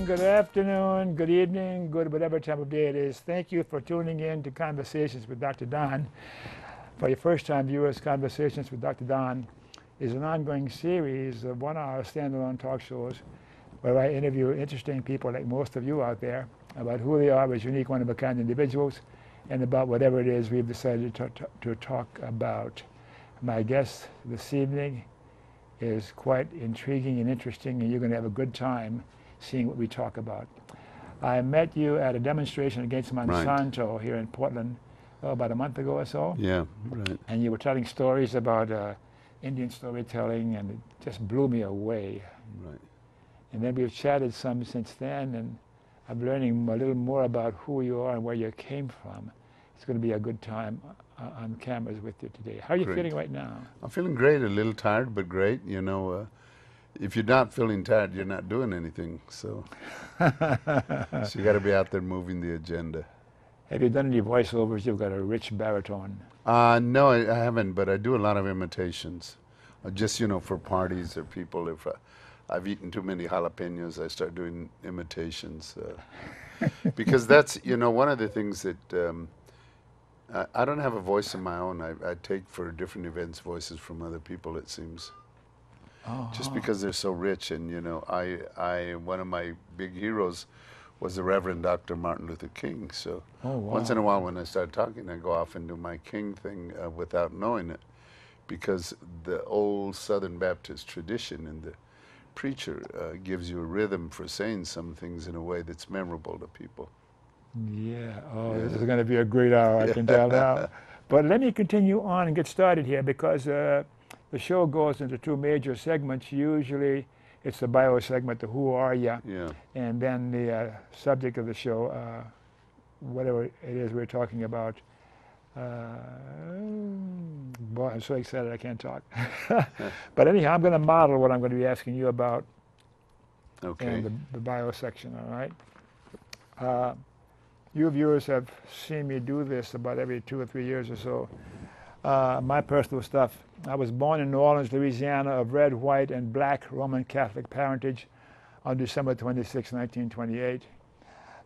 good afternoon, good evening, good whatever time of day it is. Thank you for tuning in to Conversations with Dr. Don. For your first-time viewers, Conversations with Dr. Don is an ongoing series of one-hour standalone talk shows where I interview interesting people like most of you out there about who they are as unique, one-of-a-kind individuals and about whatever it is we've decided to talk about. My guest this evening is quite intriguing and interesting, and you're going to have a good time seeing what we talk about. I met you at a demonstration against Monsanto here in Portland about a month ago or so. Yeah, right. And you were telling stories about Indian storytelling, and it just blew me away. Right. And then we've chatted some since then, and I'm learning a little more about who you are and where you came from. It's going to be a good time on cameras with you today. How are you feeling right now? I'm feeling great, a little tired, but great. You know, if you're not feeling tired, you're not doing anything. So, so you got to be out there moving the agenda. Have you done any voiceovers? You've got a rich baritone. No, I haven't, but I do a lot of imitations. Just, you know, for parties or people. If I've eaten too many jalapenos, I start doing imitations. Because that's, you know, one of the things that I don't have a voice of my own. I take for different events voices from other people, it seems. Just because they're so rich. And, you know, one of my big heroes was the Reverend Dr. Martin Luther King. So once in a while when I start talking, I go off and do my King thing without knowing it. Because the old Southern Baptist tradition and the preacher gives you a rhythm for saying some things in a way that's memorable to people. Yeah, this is going to be a great hour, I can tell now. But let me continue on and get started here, because the show goes into two major segments. Usually it's the bio segment, the who are ya, and then the subject of the show, whatever it is we're talking about. Boy, I'm so excited I can't talk. But anyhow, I'm going to model what I'm going to be asking you about in the bio section, all right? You viewers have seen me do this about every 2 or 3 years or so. My personal stuff. I was born in New Orleans, Louisiana, of red, white, and black Roman Catholic parentage on December 26, 1928.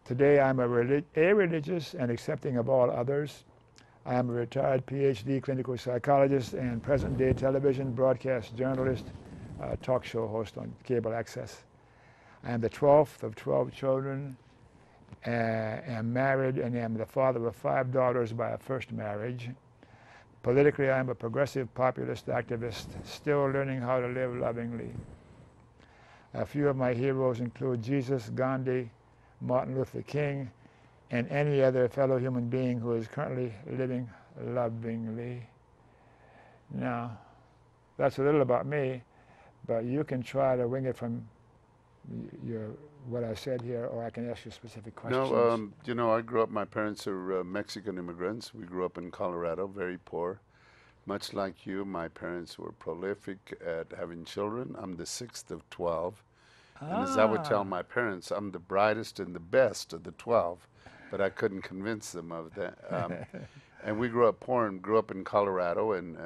Today, I'm a religious and accepting of all others. I am a retired PhD clinical psychologist and present-day television broadcast journalist, talk show host on cable access. I am the 12th of 12 children, am married, and am the father of 5 daughters by a first marriage. Politically, I am a progressive populist activist, still learning how to live lovingly. A few of my heroes include Jesus, Gandhi, Martin Luther King, and any other fellow human being who is currently living lovingly. Now, that's a little about me, but you can try to wing it from what I said here, or I can ask you specific questions. No, you know, I grew up, my parents are Mexican immigrants. We grew up in Colorado, very poor. Much like you, my parents were prolific at having children. I'm the 6th of 12. And as I would tell my parents, I'm the brightest and the best of the 12, but I couldn't convince them of that. And we grew up poor and grew up in Colorado and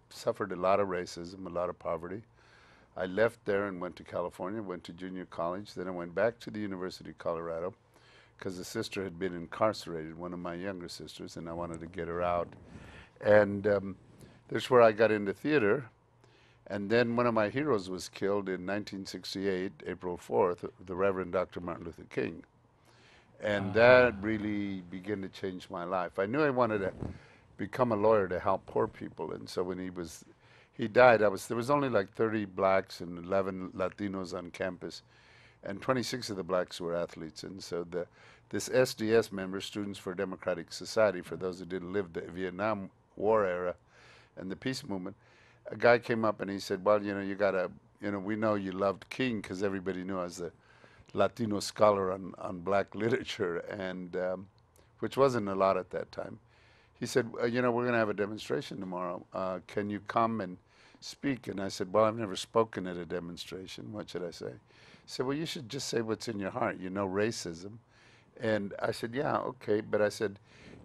suffered a lot of racism, a lot of poverty. I left there and went to California, went to junior college. Then I went back to the University of Colorado because a sister had been incarcerated, one of my younger sisters, and I wanted to get her out. And that's where I got into theater. And then one of my heroes was killed in 1968, April 4th, the Reverend Dr. Martin Luther King. And that really began to change my life. I knew I wanted to become a lawyer to help poor people. And so when he died, there was only like 30 blacks and 11 Latinos on campus, and 26 of the blacks were athletes. And so this SDS member, Students for Democratic Society, for those who didn't live the Vietnam War era and the peace movement, a guy came up and he said, well, you know, you gotta, you know, we know you loved King because everybody knew I was a Latino scholar on black literature, and which wasn't a lot at that time. He said, you know, we're gonna have a demonstration tomorrow. Can you come and speak? And I said, well, I've never spoken at a demonstration. What should I say? He said, well, you should just say what's in your heart. You know, racism. And I said, yeah, okay. But I said,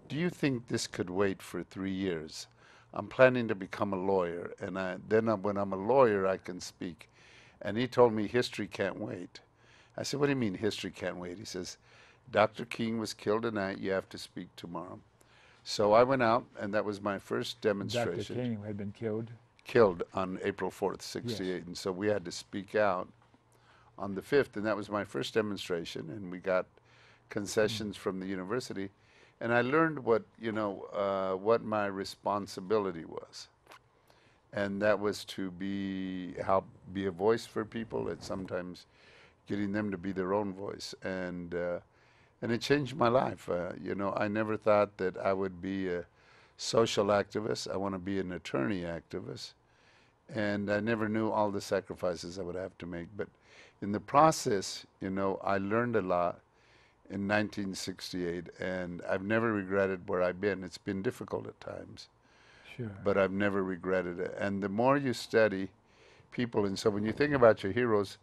do you think this could wait for 3 years? I'm planning to become a lawyer. And then when I'm a lawyer, I can speak. And he told me history can't wait. I said, what do you mean history can't wait? He says, Dr. King was killed tonight. You have to speak tomorrow. So I went out, and that was my first demonstration. Dr. King had been killed? Killed on April 4th, 68. Yes. And so we had to speak out on the 5th, and that was my first demonstration, and we got concessions from the university. And I learned what, what my responsibility was. And that was to be a voice for people, and sometimes getting them to be their own voice. And it changed my life. I never thought that I would be a social activist. I want to be an attorney activist. And I never knew all the sacrifices I would have to make. But in the process, I learned a lot in 1968, and I've never regretted where I've been. It's been difficult at times. Sure. But I've never regretted it. And the more you study people, and so when you think about your heroes,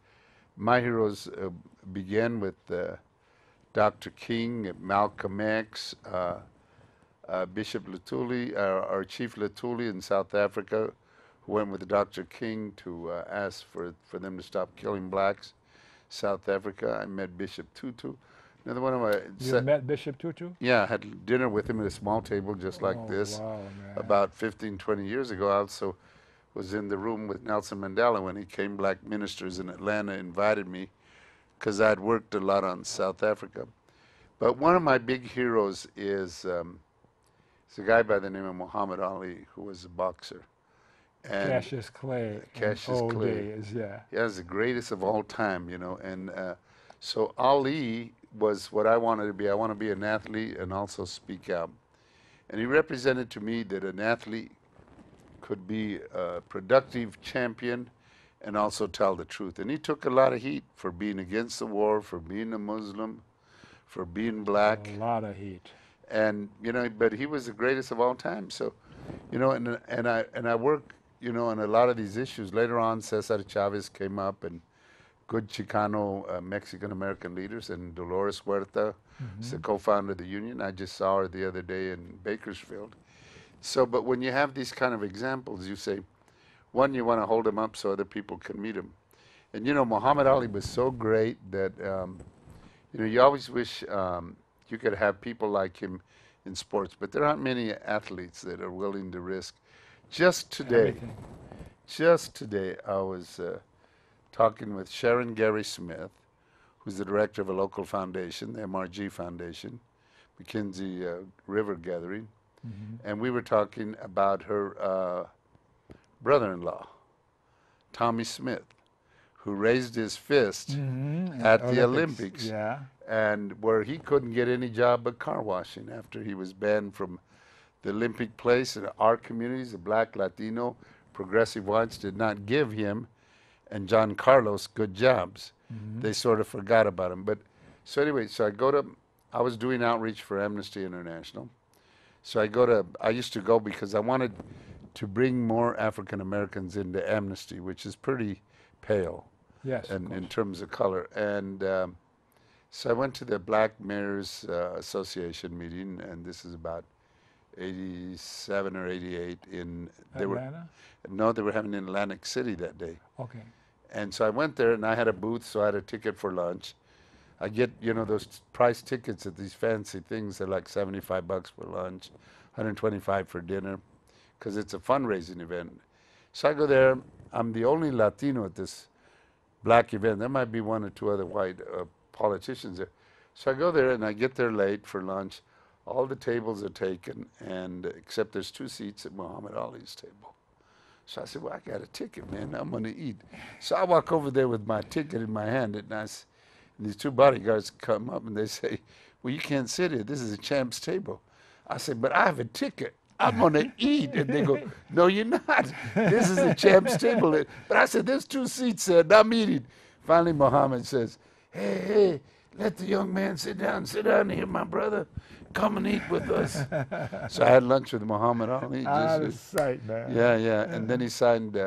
my heroes began with Dr. King, Malcolm X, Bishop Lutuli, our Chief Lutuli in South Africa, who went with Dr. King to ask for them to stop killing blacks. South Africa, I met Bishop Tutu. Another one of my... You met Bishop Tutu? Yeah, I had dinner with him at a small table just like this. Wow, man. About 15, 20 years ago. I also was in the room with Nelson Mandela when he came. Black ministers in Atlanta invited me because I'd worked a lot on South Africa. But one of my big heroes is a guy by the name of Muhammad Ali, who was a boxer. And Cassius Clay. Cassius Clay. Days, yeah. Yeah, he's the greatest of all time, And so Ali was what I wanted to be. I want to be an athlete and also speak out. And he represented to me that an athlete could be a productive champion and also tell the truth. And he took a lot of heat for being against the war, for being a Muslim, for being black. A lot of heat. And, but he was the greatest of all time. So, and I work, on a lot of these issues. Later on, Cesar Chavez came up, and good Chicano Mexican-American leaders, and Dolores Huerta is the co-founder of the union. I just saw her the other day in Bakersfield. So, but when you have these kind of examples, you say, one, you want to hold them up so other people can meet them. And, Muhammad Ali was so great that, you always wish you could have people like him in sports, but there aren't many athletes that are willing to risk. Just today, I was talking with Sharon Gary Smith, who's the director of a local foundation, the MRG Foundation, McKinsey River Gathering, and we were talking about her brother-in-law, Tommy Smith, who raised his fist at the Olympics, and where he couldn't get any job but car washing after he was banned from the Olympic place. In our communities, the black, Latino, progressive whites did not give him and John Carlos good jobs. They sort of forgot about him. But so anyway, I was doing outreach for Amnesty International. So I used to go because I wanted to bring more African Americans into Amnesty, which is pretty pale in terms of color. And so I went to the Black Mayors Association meeting, and this is about 87 or 88 in Atlanta? No, they were having in Atlantic City that day. Okay. And so I went there, and I had a booth, so I had a ticket for lunch. I get, those price tickets at these fancy things. They're like $75 for lunch, $125 for dinner, because it's a fundraising event. So I go there. I'm the only Latino at this black event. There might be one or two other white politicians there. So I go there, and I get there late for lunch. All the tables are taken, and except there's 2 seats at Muhammad Ali's table. So I said, well, I got a ticket, man. I'm going to eat. So I walk over there with my ticket in my hand, and these 2 bodyguards come up, and they say, well, you can't sit here. This is a champ's table. I said, but I have a ticket. I'm going to eat. And they go, no, you're not. This is a champ's table. But I said, there's 2 seats there, and I'm eating. Finally, Muhammad says, hey, let the young man sit down. Sit down here, my brother. Come and eat with us. So I had lunch with Muhammad Ali. Out of sight, man. Yeah. And then he signed,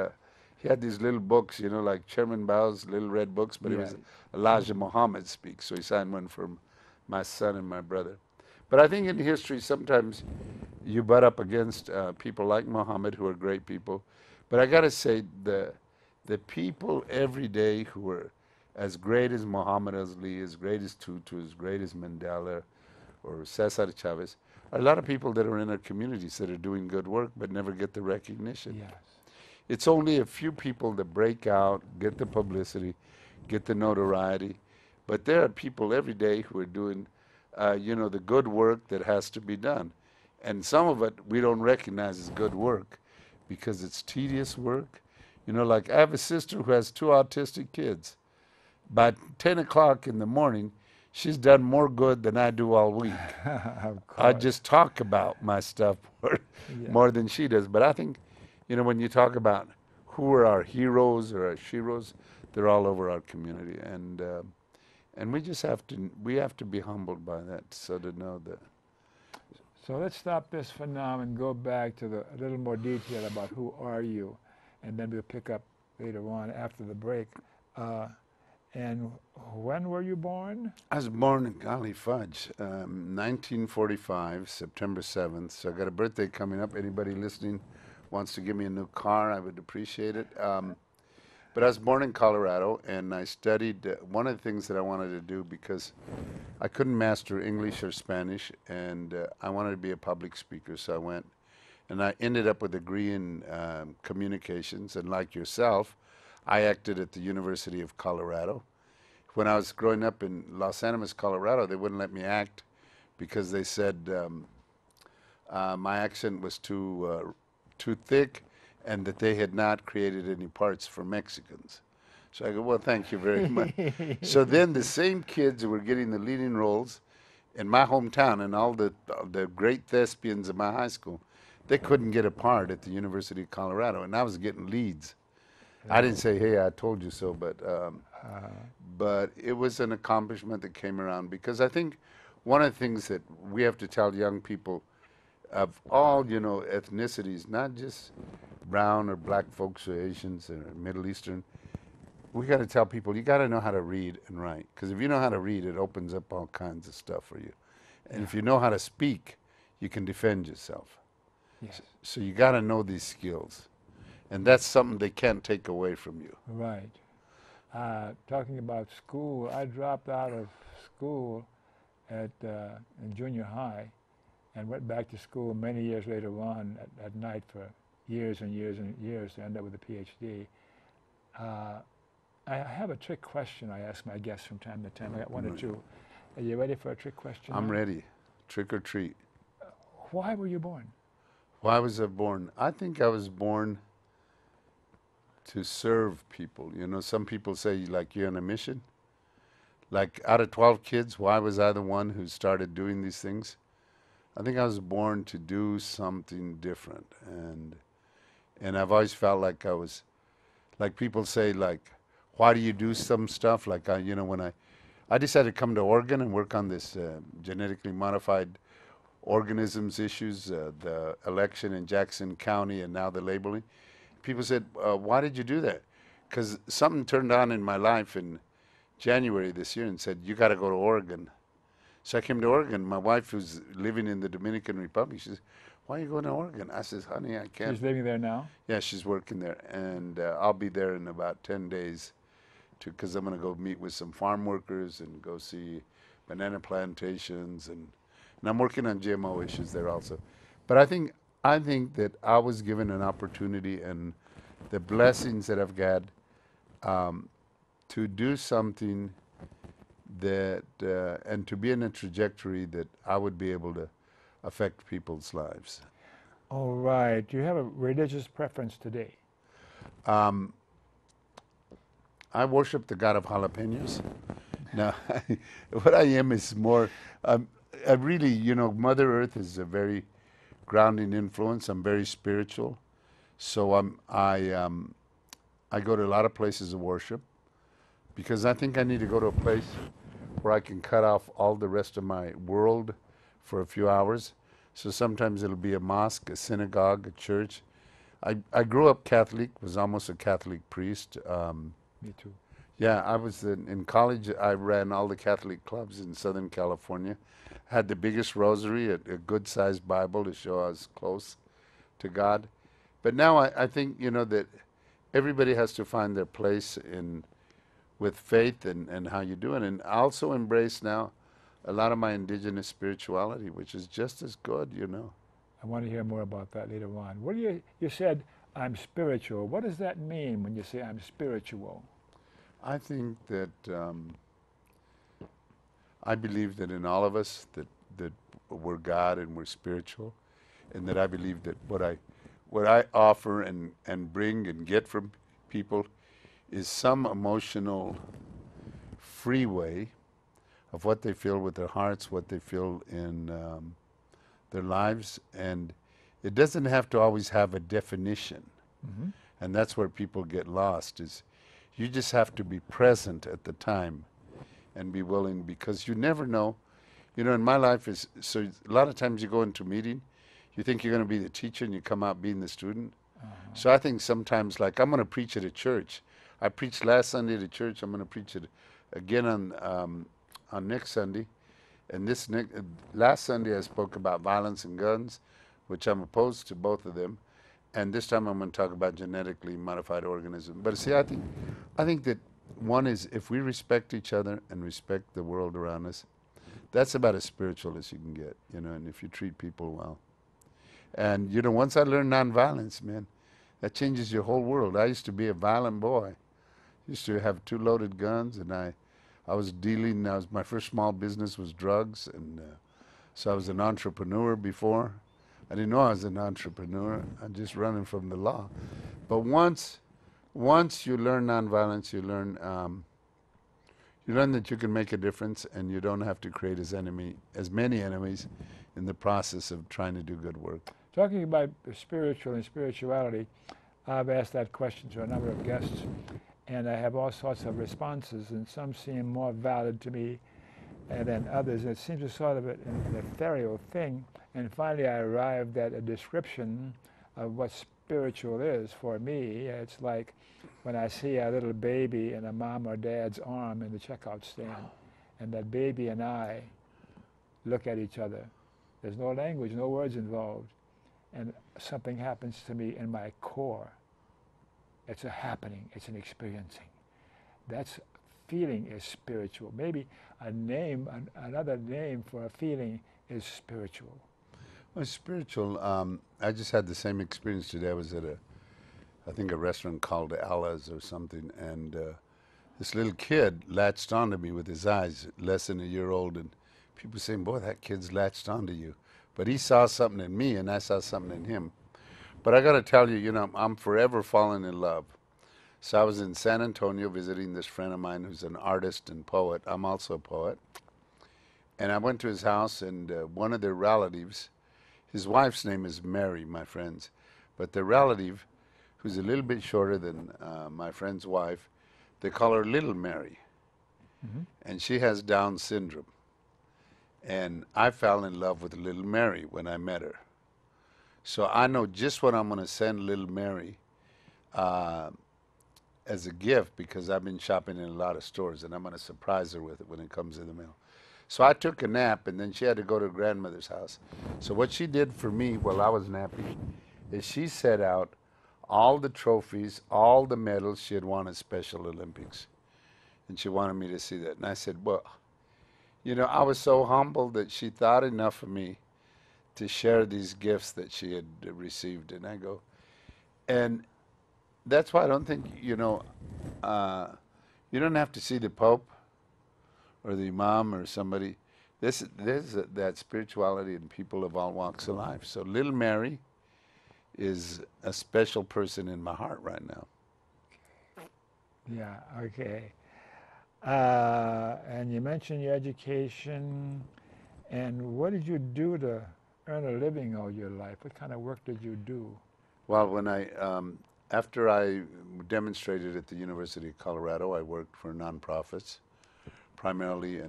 he had these little books, like Chairman Bao's little red books, but it was Elijah Muhammad Speaks. So he signed one for my son and my brother. But I think in history, sometimes you butt up against people like Muhammad, who are great people. But I got to say, the people every day who are as great as Muhammad Ali, as great as Tutu, as great as Mandela or Cesar Chavez, are a lot of people that are in our communities that are doing good work but never get the recognition. Yes. It's only a few people that break out, get the publicity, get the notoriety. But there are people every day who are doing, the good work that has to be done. And some of it we don't recognize as good work because it's tedious work. Like I have a sister who has two autistic kids. By 10 o'clock in the morning, she's done more good than I do all week. Of I course. just talk about my stuff more than she does. But I think, when you talk about who are our heroes or our sheroes, they're all over our community, and we have to be humbled by that, so to know that. So let's stop this for now and go back to a little more detail about who are you, and then we'll pick up later on after the break. And when were you born? I was born in golly fudge, 1945, September 7th. So I got a birthday coming up. Anybody listening wants to give me a new car, I would appreciate it. But I was born in Colorado, and I studied one of the things that I wanted to do because I couldn't master English or Spanish, and I wanted to be a public speaker. So I went, and I ended up with a degree in communications. And like yourself, I acted at the University of Colorado. When I was growing up in Los Animas, Colorado, they wouldn't let me act because they said my accent was too thick, and that they had not created any parts for Mexicans. So I go, well, thank you very much. So then the same kids who were getting the leading roles in my hometown and all the great thespians in my high school, they couldn't get a part at the University of Colorado, and I was getting leads. I didn't say, hey, I told you so, but it was an accomplishment that came around because I think one of the things that we have to tell young people of all, ethnicities, not just brown or black folks or Asians or Middle Eastern, we got to tell people you got to know how to read and write, because if you know how to read, it opens up all kinds of stuff for you. And if you know how to speak, you can defend yourself. Yes. So you got to know these skills. And that's something they can't take away from you. Right. Talking about school, I dropped out of school in junior high and went back to school many years later on at night for years and years and years to end up with a PhD. I have a trick question I ask my guests from time to time. I got one or two. Are you ready for a trick question? I'm ready. Trick or treat. Why were you born? Why was I born? I think I was born to serve people. Some people say, like, you're on a mission. Like, out of 12 kids, why was I the one who started doing these things? I think I was born to do something different. And I've always felt like I was, like people say, like, why do you do some stuff? Like, when I decided to come to Oregon and work on this genetically modified organisms issues, the election in Jackson County and now the labeling. People said, why did you do that? Because something turned on in my life in January this year and said, you got to go to Oregon. So I came to Oregon. My wife, who's living in the Dominican Republic, she says, why are you going to Oregon? I says, honey, I can't. She's living there now? Yeah, she's working there. And I'll be there in about 10 days because I'm going to go meet with some farm workers and go see banana plantations. And I'm working on GMO issues there also. But I think that I was given an opportunity and the blessings that I've got to do something that and to be in a trajectory that I would be able to affect people's lives. All right. Do you have a religious preference today? I worship the God of jalapenos. Now, what I am is more, I really, Mother Earth is a very grounding influence. I'm very spiritual. So I go to a lot of places of worship because I think I need to go to a place where I can cut off all the rest of my world for a few hours. So sometimes it'll be a mosque, a synagogue, a church. I grew up Catholic, was almost a Catholic priest. Me too. Yeah, I was in college. I ran all the Catholic clubs in Southern California. Had the biggest rosary, a good-sized Bible to show I was close to God. But now I think, that everybody has to find their place in with faith and how you do it. And I also embrace now a lot of my indigenous spirituality, which is just as good, you know. I want to hear more about that later on. What do you said, I'm spiritual. What does that mean when you say I'm spiritual? I think that I believe that in all of us that we're God and we're spiritual, and that I believe that what I offer and bring and get from people is some emotional freeway of what they feel with their hearts, what they feel in their lives, and it doesn't have to always have a definition. Mm-hmm. And that's where people get lost, is you just have to be present at the time and be willing, because you never know. You know, in my life is, so a lot of times you go into a meeting, you think you're going to be the teacher and you come out being the student. So I think sometimes, like, I'm going to preach at a church. I preached last Sunday at a church. I'm going to preach it again on next Sunday. And last Sunday I spoke about violence and guns, which I'm opposed to both of them. And this time I'm going to talk about genetically modified organisms. But see, I think that one is, if we respect each other and respect the world around us, that's about as spiritual as you can get, you know, and if you treat people well. And, you know, once I learned nonviolence, man, that changes your whole world. I used to be a violent boy. Used to have 2 loaded guns, and I was dealing, my first small business was drugs, and so I was an entrepreneur before. I didn't know I was an entrepreneur. I'm just running from the law. But once you learn nonviolence, you learn that you can make a difference, and you don't have to create as many enemies in the process of trying to do good work. Talking about spiritual and spirituality, I've asked that question to a number of guests, and I have all sorts of responses, and some seem more valid to me than others. It seems a sort of an ethereal thing, and finally I arrived at a description of what spiritual is for me. It's like when I see a little baby in a mom or dad's arm in the checkout stand, and that baby and I look at each other. There's no language, no words involved, and something happens to me in my core. It's a happening, it's an experiencing. That's feeling is spiritual. Maybe another name for a feeling is spiritual. Well, spiritual, I just had the same experience today. I was at I think a restaurant called Ella's or something, and this little kid latched onto me with his eyes, less than a year old, and people saying, boy, that kid's latched onto you. But he saw something in me, and I saw something in him. But I got to tell you, you know, I'm forever falling in love. So I was in San Antonio visiting this friend of mine who's an artist and poet. I'm also a poet. And I went to his house, and one of their relatives, his wife's name is Mary, my friends, but the relative, who's a little bit shorter than my friend's wife, they call her Little Mary. Mm-hmm. And she has Down syndrome. And I fell in love with Little Mary when I met her. So I know just what I'm going to send Little Mary as a gift, because I've been shopping in a lot of stores, and I'm going to surprise her with it when it comes in the mail. So I took a nap, and then she had to go to her grandmother's house. So what she did for me while I was napping is she set out all the trophies, all the medals she had won at Special Olympics. And she wanted me to see that. And I said, well, you know, I was so humbled that she thought enough of me to share these gifts that she had received. And I go, and that's why I don't think, you know, you don't have to see the Pope or the Imam or somebody. There's that spirituality in people of all walks of life. So Little Mary is a special person in my heart right now. Yeah, okay. And you mentioned your education, and what did you do to earn a living all your life? What kind of work did you do? Well, when after I demonstrated at the University of Colorado, I worked for nonprofits, primarily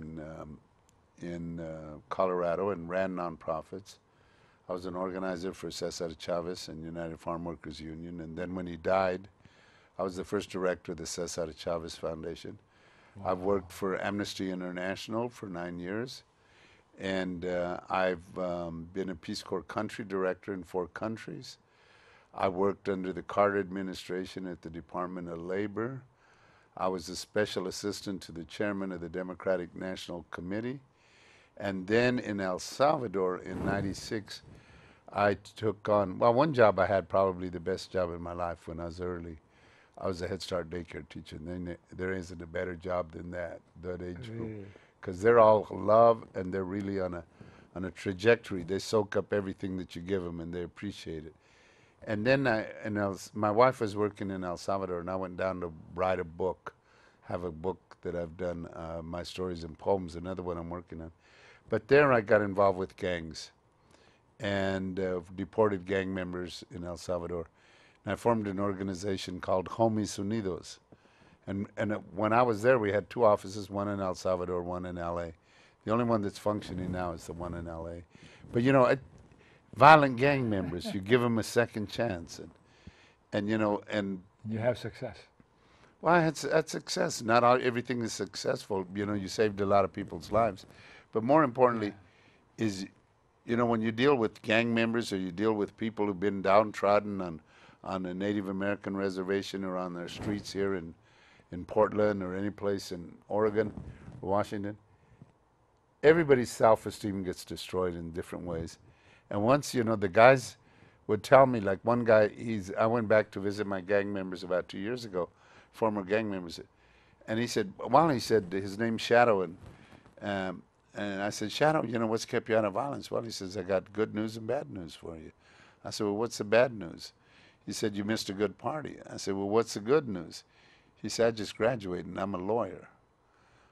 in Colorado, and ran nonprofits. I was an organizer for Cesar Chavez and United Farm Workers Union, and then when he died, I was the first director of the Cesar Chavez Foundation. Wow. I've worked for Amnesty International for 9 years, and I've been a Peace Corps country director in 4 countries. I worked under the Carter administration at the Department of Labor. I was a special assistant to the chairman of the Democratic National Committee. And then in El Salvador in 96, I took on, well, one job I had, probably the best job in my life when I was early. I was a Head Start daycare teacher. And there isn't a better job than that age group. Because they're all love and they're really on a trajectory. They soak up everything that you give them and they appreciate it. And then my wife was working in El Salvador, and I went down to write a book, have a book that I've done, My Stories and Poems, another one I'm working on. But there I got involved with gangs and deported gang members in El Salvador. And I formed an organization called Homies Unidos. And when I was there, we had 2 offices, one in El Salvador, one in L.A. The only one that's functioning now is the one in L.A. But, you know, violent gang members, you give them a second chance. And you know, and... You have success. Well, that's success. Not everything is successful. You know, you saved a lot of people's lives. But more importantly is, you know, when you deal with gang members or you deal with people who've been downtrodden on a Native American reservation or on their streets here in Portland or any place in Oregon or Washington, everybody's self-esteem gets destroyed in different ways. And once, you know, the guys would tell me, like one guy, I went back to visit my gang members about 2 years ago, former gang members, and he said, his name's Shadow, and I said, Shadow, you know, what's kept you out of violence? Well, he says, I got good news and bad news for you. I said, well, what's the bad news? He said, you missed a good party. I said, well, what's the good news? He said, I just graduated and I'm a lawyer.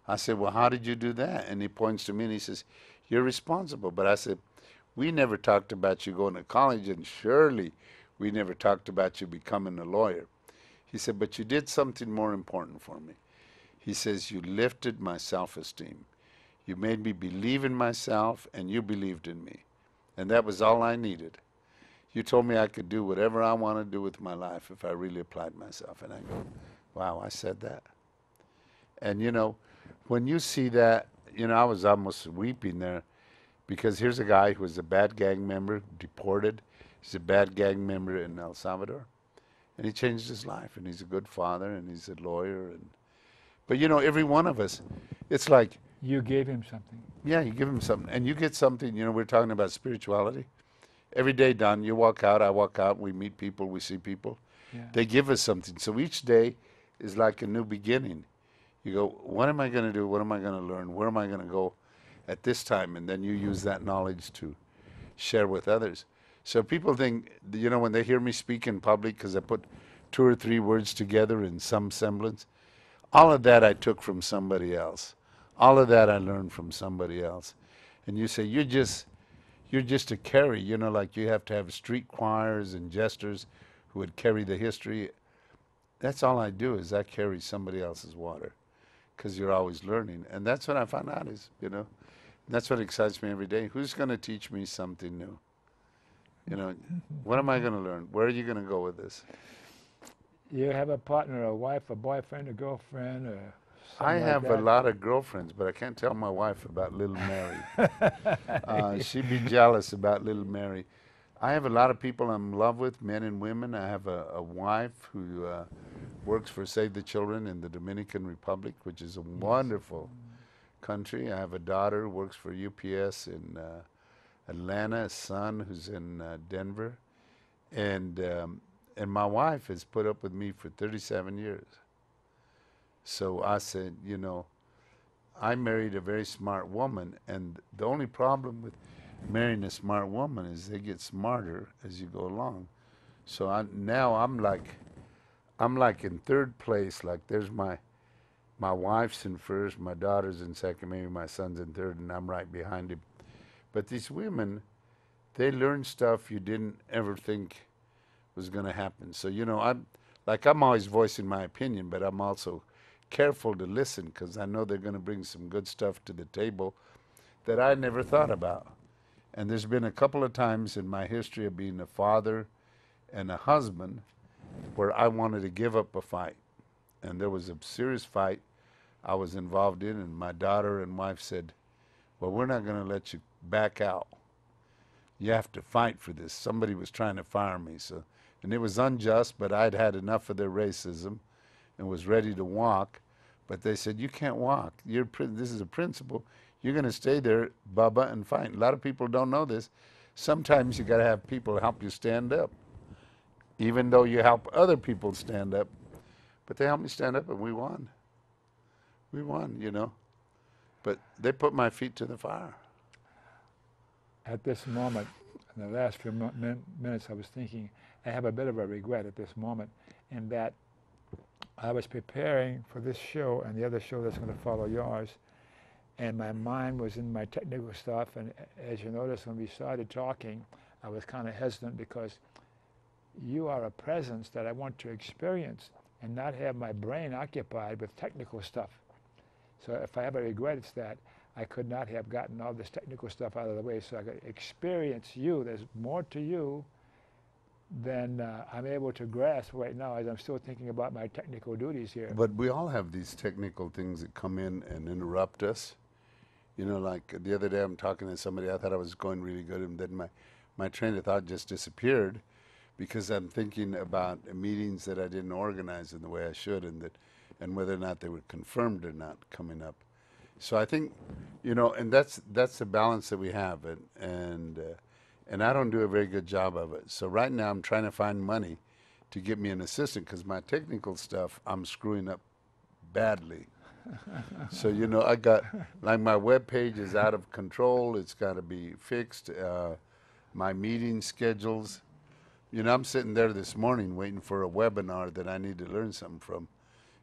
I said, well, how did you do that? And he points to me and he says, you're responsible. But I said, we never talked about you going to college, and surely we never talked about you becoming a lawyer. He said, but you did something more important for me. He says, you lifted my self-esteem. You made me believe in myself, and you believed in me. And that was all I needed. You told me I could do whatever I want to do with my life if I really applied myself. And I go, wow, I said that. And, you know, when you see that, you know, I was almost weeping there, because here's a guy who was a bad gang member, deported. He's a bad gang member in El Salvador. And he changed his life, and he's a good father, and he's a lawyer. But, you know, every one of us, it's like... You gave him something. Yeah, you give him something. And you get something, you know, we're talking about spirituality. Every day, Don, you walk out, I walk out, we meet people, we see people. Yeah. They give us something. So each day is like a new beginning. You go, what am I going to do? What am I going to learn? Where am I going to go at this time? And then you use that knowledge to share with others. So people think, you know, when they hear me speak in public, because I put 2 or 3 words together in some semblance, all of that I took from somebody else. All of that I learned from somebody else. And you say, you're just a carry, you know, like you have to have street choirs and jesters who would carry the history. That's all I do, is I carry somebody else's water, because you're always learning. And that's what I found out is, you know, that's what excites me every day. Who's going to teach me something new? You know, what am I going to learn? Where are you going to go with this? You have a partner, a wife, a boyfriend, a girlfriend, or I have a lot of girlfriends, but I can't tell my wife about little Mary. She'd be jealous about little Mary. I have a lot of people I'm in love with, men and women. I have a wife who works for Save the Children in the Dominican Republic, which is a wonderful country. I have a daughter who works for UPS in Atlanta, a son who's in Denver. And my wife has put up with me for 37 years. So I said, you know, I married a very smart woman, and the only problem with marrying a smart woman is they get smarter as you go along. So now I'm like in third place. Like there's my wife's in first, my daughter's in second, maybe my son's in third, and I'm right behind him. But these women, they learn stuff you didn't ever think was going to happen. So, you know, I'm always voicing my opinion, but I'm also careful to listen, because I know they're going to bring some good stuff to the table that I never thought about. And there's been a couple of times in my history of being a father and a husband where I wanted to give up a fight. And there was a serious fight I was involved in, and my daughter and wife said, well, we're not going to let you back out. You have to fight for this. Somebody was trying to fire me. And it was unjust, but I'd had enough of their racism. and was ready to walk, but they said, you can't walk. This is a principle. You're going to stay there, Bubba, and fight. A lot of people don't know this. Sometimes you got to have people help you stand up, even though you help other people stand up. But they helped me stand up, and we won. We won, you know. But they put my feet to the fire. At this moment, in the last few minutes, I was thinking, I have a bit of a regret at this moment in that I was preparing for this show and the other show that's going to follow yours, and my mind was in my technical stuff, and as you notice, when we started talking, I was kind of hesitant because you are a presence that I want to experience and not have my brain occupied with technical stuff. So if I have a regret, it's that I could not have gotten all this technical stuff out of the way so I could experience you. There's more to you than I'm able to grasp right now as I'm still thinking about my technical duties here. But we all have these technical things that come in and interrupt us. You know, like the other day I'm talking to somebody, I thought I was going really good, and then my train of thought just disappeared because I'm thinking about meetings that I didn't organize in the way I should, and whether or not they were confirmed or not coming up. So I think, you know, and that's the balance that we have, and I don't do a very good job of it. So right now I'm trying to find money to get me an assistant because my technical stuff I'm screwing up badly. So, you know, I got, like, my web page is out of control. It's got to be fixed. My meeting schedules. You know, I'm sitting there this morning waiting for a webinar that I need to learn something from.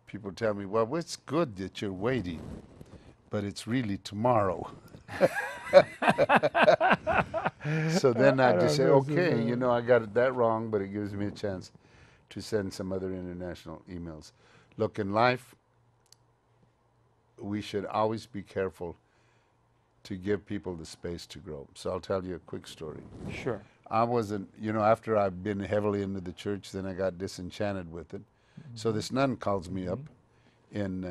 People tell me, well, it's good that you're waiting, but it's really tomorrow. So then I just say, okay, you know, I got it that wrong, but it gives me a chance to send some other international emails. Look, in life, we should always be careful to give people the space to grow. So I'll tell you a quick story. Sure. I wasn't, you know, after I've been heavily into the church, then I got disenchanted with it. So this nun calls me up, and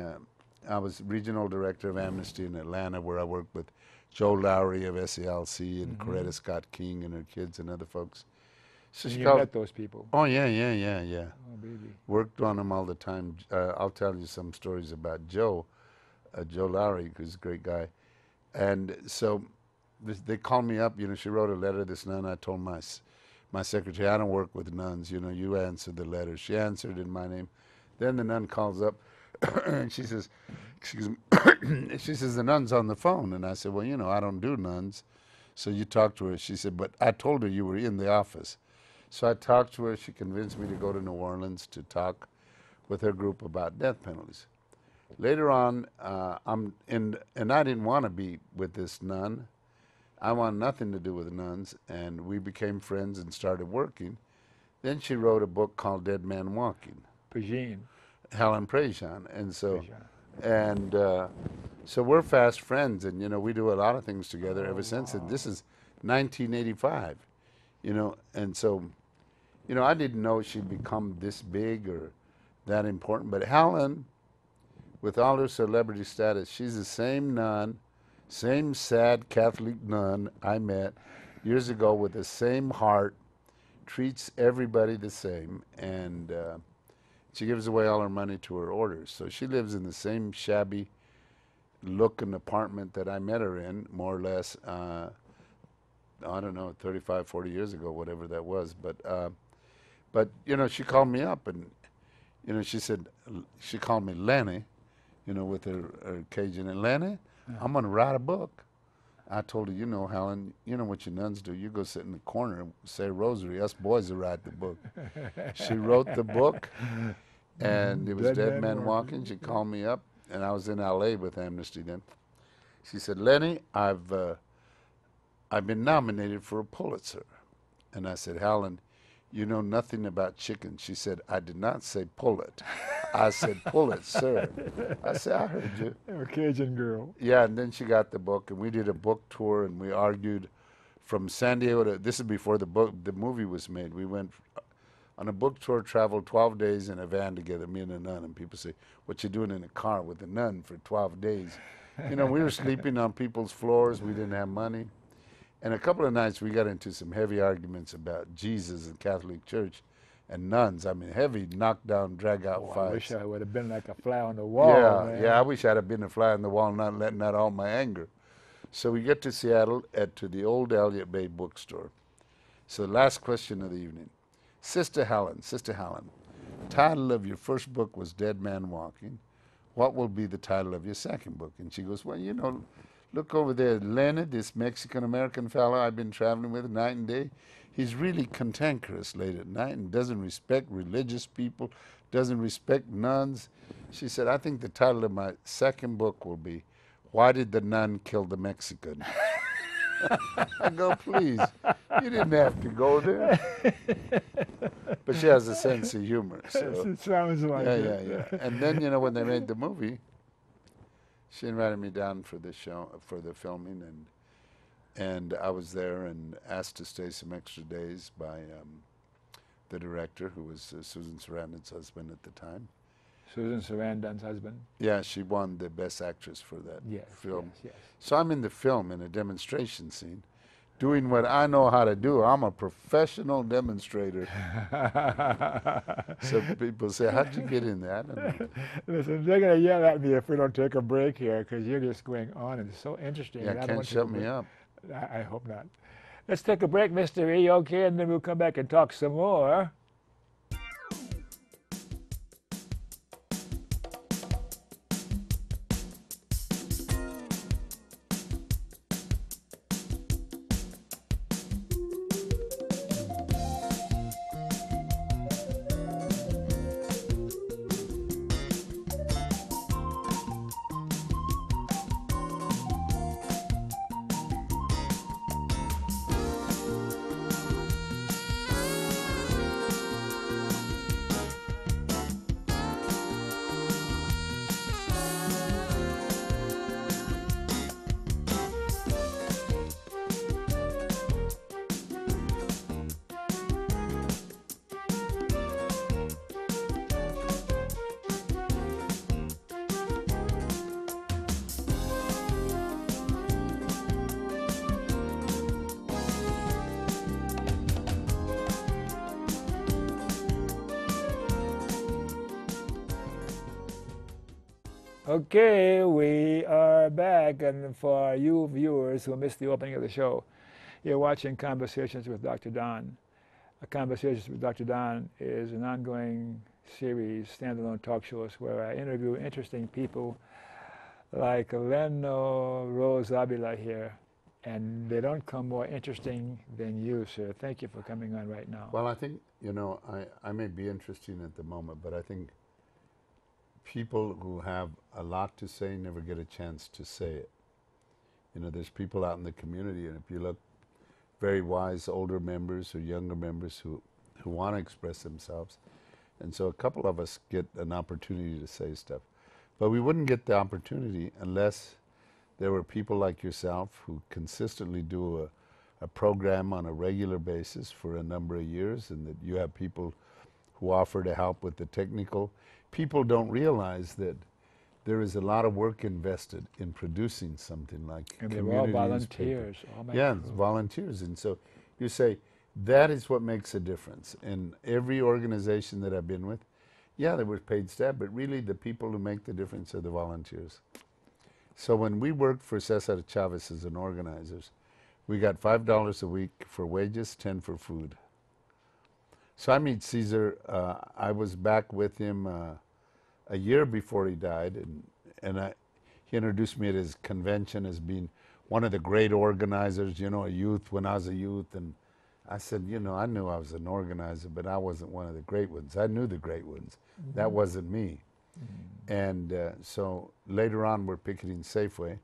I was regional director of Amnesty in Atlanta, where I worked with Joe Lowry of SALC and Coretta Scott King and her kids and other folks. So she met those people? Oh, yeah. Oh, baby. Worked on them all the time. I'll tell you some stories about Joe Lowry, who's a great guy. And so they called me up. You know, she wrote a letter, this nun. I told my secretary, I don't work with nuns. You know, you answer the letter. She answered in my name. Then the nun calls up, and she says, excuse me, she says, the nun's on the phone. And I said, well, you know, I don't do nuns. So you talk to her. She said, but I told her you were in the office. So I talked to her. She convinced me to go to New Orleans to talk with her group about death penalties. Later on, and I didn't want to be with this nun. I wanted nothing to do with nuns, and we became friends and started working. Then she wrote a book called Dead Man Walking. Prejean. Helen Prejean. And so, so we're fast friends, and, you know, we do a lot of things together ever since. And this is 1985, you know, and so, you know, I didn't know she'd become this big or that important. But Helen, with all her celebrity status, she's the same nun, same sad Catholic nun I met years ago with the same heart, treats everybody the same, and she gives away all her money to her orders. So she lives in the same shabby looking apartment that I met her in, more or less, I don't know, 35, 40 years ago, whatever that was. But you know, she called me up, and, you know, she said, she called me Lenny, you know, with her Cajun, and Lenny, I'm going to write a book. I told her, you know, Helen, you know what you nuns do. You go sit in the corner and say a rosary. Us boys will write the book. She wrote the book, and it was Dead Man Walking. She called me up, and I was in L.A. with Amnesty then. She said, Lenny, I've been nominated for a Pulitzer. And I said, Helen, you know nothing about chicken. She said, I did not say pull it. I said, pull it, sir. I said, I heard you. You're a Cajun girl. Yeah, and then she got the book, and we did a book tour, and we argued from San Diego to, this is before the movie was made. We went on a book tour, traveled 12 days in a van together, me and a nun, and people say, what you doing in a car with a nun for 12 days? You know, we were sleeping on people's floors. We didn't have money. And a couple of nights we got into some heavy arguments about Jesus and Catholic Church. and nuns. I mean, heavy knockdown, drag-out fights. I wish I would have been like a fly on the wall, man. Yeah, I wish I'd have been a fly on the wall, not letting out all my anger. So we get to Seattle to the old Elliott Bay bookstore. So the last question of the evening. Sister Helen, title of your first book was Dead Man Walking. What will be the title of your second book? And she goes, well, you know, look over there, Leno, this Mexican-American fellow I've been traveling with night and day. He's really cantankerous late at night and doesn't respect religious people, doesn't respect nuns. She said, I think the title of my second book will be, Why Did the Nun Kill the Mexican? I go, please, you didn't have to go there. But she has a sense of humor. So. It sounds like it. Yeah. And then, you know, when they made the movie, she invited me down for the show, for the filming, and I was there and asked to stay some extra days by the director, who was Susan Sarandon's husband at the time. Susan Sarandon's husband? Yeah, she won the Best Actress for that film. Yes. So I'm in the film in a demonstration scene, doing what I know how to do. I'm a professional demonstrator. So people say, how'd you get in there? I don't know. Listen, they're going to yell at me if we don't take a break here, because you're just going on. It's so interesting. Yeah, can't shut me up. I hope not. Let's take a break, Mr. E, okay, and then we'll come back and talk some more. Okay, we are back, and for you viewers who missed the opening of the show, you're watching Conversations with Dr. Don. Conversations with Dr. Don is an ongoing series, standalone talk shows, where I interview interesting people like Leno, Rose-Avila here, and they don't come more interesting than you, sir. Thank you for coming on right now. Well, I think, you know, I may be interesting at the moment, but I think people who have a lot to say never get a chance to say it. You know, there's people out in the community, and if you look, very wise older members or younger members who want to express themselves. And so a couple of us get an opportunity to say stuff. But we wouldn't get the opportunity unless there were people like yourself who consistently do a program on a regular basis for a number of years, and that you have people who offer to help with the technical. People don't realize that there is a lot of work invested in producing something like and they're all volunteers. Yeah, it's volunteers. And so you say, that is what makes a difference. In every organization that I've been with, yeah, there was paid staff, but really the people who make the difference are the volunteers. So when we worked for Cesar Chavez as an organizers, we got $5 a week for wages, 10 for food. So I meet Cesar. I was back with him a year before he died, and he introduced me at his convention as being one of the great organizers, you know, a youth when I was a youth. And I said, you know, I knew I was an organizer, but I wasn't one of the great ones. I knew the great ones. Mm-hmm. That wasn't me. Mm-hmm. And so later on, we're picketing Safeway,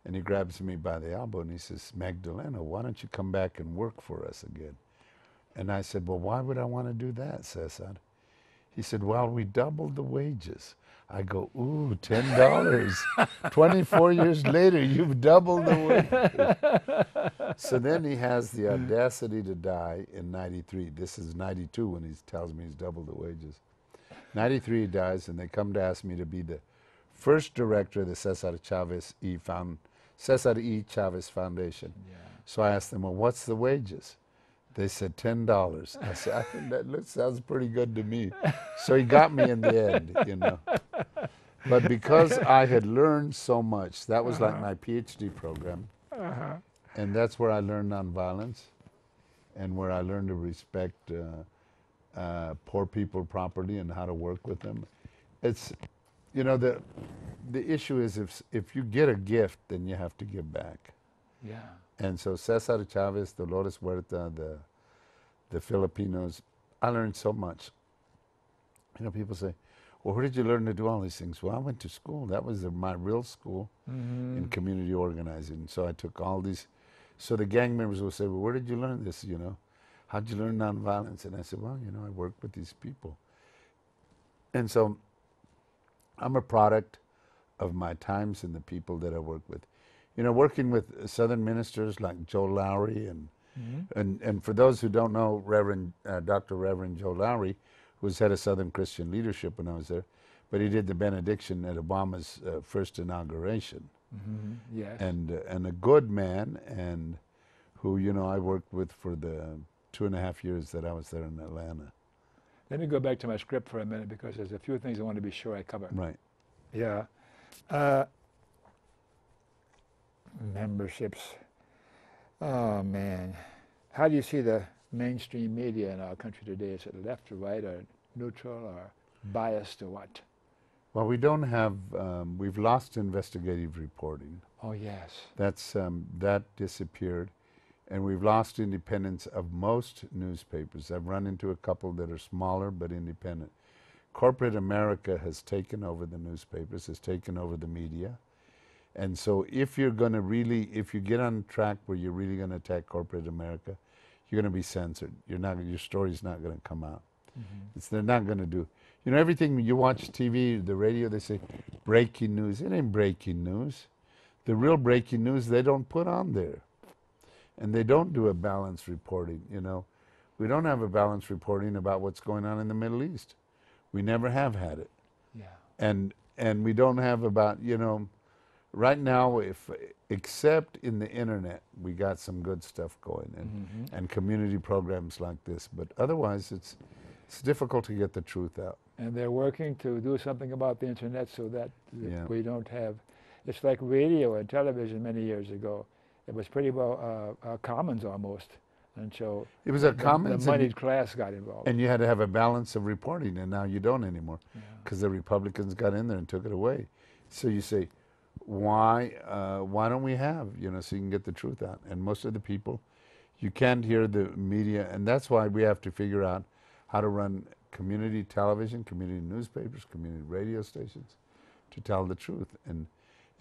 and he grabs me by the elbow and he says, Magdalena, why don't you come back and work for us again? And I said, well, why would I want to do that, Cesar? He said, well, we doubled the wages. I go, ooh, $10. 24 years later, you've doubled the wages. So then he has the audacity to die in 93. This is 92 when he tells me he's doubled the wages. 93 he dies, and they come to ask me to be the first director of the Cesar E. Chavez Foundation. Yeah. So I asked them, well, what's the wages? They said $10. I said, I think that sounds pretty good to me. So he got me in the end, you know. But because I had learned so much, that was like my PhD program. And that's where I learned nonviolence and where I learned to respect poor people properly and how to work with them. It's, you know, the issue is if you get a gift, then you have to give back. Yeah. And so Cesar Chavez, Dolores Huerta, the Filipinos, I learned so much. You know, people say, well, where did you learn to do all these things? Well, I went to school. That was my real school in community organizing. So I took all these. So the gang members will say, well, where did you learn this, you know? How'd you learn nonviolence? And I said, well, you know, I work with these people. And so I'm a product of my times and the people that I work with. You know, working with Southern ministers like Joe Lowry and for those who don't know, Dr. Reverend Joe Lowry, who was head of Southern Christian leadership when I was there, but he did the benediction at Obama's first inauguration. Yes. And a good man, and who, you know, I worked with for the 2.5 years that I was there in Atlanta. Let me go back to my script for a minute because there's a few things I want to be sure I cover. Right. Yeah. Memberships. Oh, man. How do you see the mainstream media in our country today? Is it left or right or neutral or biased or what? Well, we don't have, we've lost investigative reporting. Oh, yes. That disappeared. And we've lost independence of most newspapers. I've run into a couple that are smaller but independent. Corporate America has taken over the newspapers, has taken over the media. And so if you're going to really, if you get on track where you're really going to attack corporate America, you're going to be censored. Your story's not going to come out. They're not going to do. You know, everything you watch TV, the radio, they say breaking news. It ain't breaking news. The real breaking news they don't put on there. And they don't do a balanced reporting, you know. We don't have a balanced reporting about what's going on in the Middle East. We never have had it. Yeah. And we don't have about, you know, right now, except in the internet, we got some good stuff going and community programs like this. But otherwise, it's difficult to get the truth out. And they're working to do something about the internet so that we don't have, it's like radio and television many years ago. It was pretty well commons almost until it was a commons. The moneyed class got involved. And you had to have a balance of reporting, and now you don't anymore because the Republicans got in there and took it away. So you say, why don't we have, you know, so you can get the truth out? And most of the people, you can't hear the media, and that's why we have to figure out how to run community television, community newspapers, community radio stations to tell the truth. And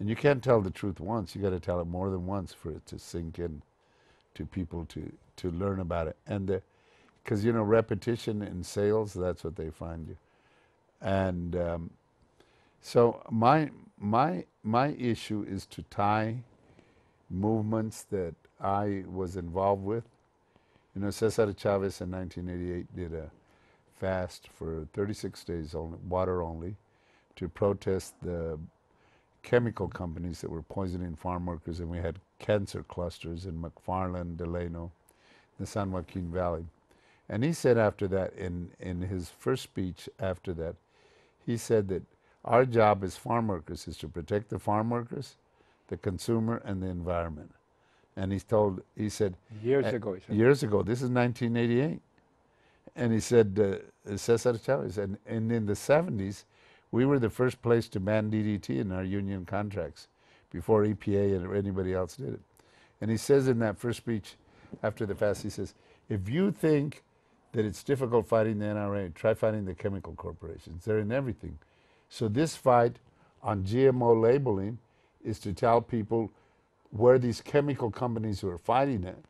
you can't tell the truth once. You got to tell it more than once for it to sink in to people to learn about it. And because, you know, repetition in sales, that's what they find you. And so my issue is to tie movements that I was involved with. You know, Cesar Chavez in 1988 did a fast for 36 days, only, water only, to protest the chemical companies that were poisoning farm workers, and we had cancer clusters in McFarland, Leno, the San Joaquin Valley. And he said after that, in his first speech after that, he said that our job as farm workers is to protect the farm workers, the consumer, and the environment. And he said years ago, this is 1988. And he said, Cesar Chavez, and in the 70s, we were the first place to ban DDT in our union contracts before EPA and anybody else did it. And he says in that first speech after the fast, he says, if you think that it's difficult fighting the NRA, try fighting the chemical corporations. They're in everything. So this fight on GMO labeling is to tell people where these chemical companies who are fighting it,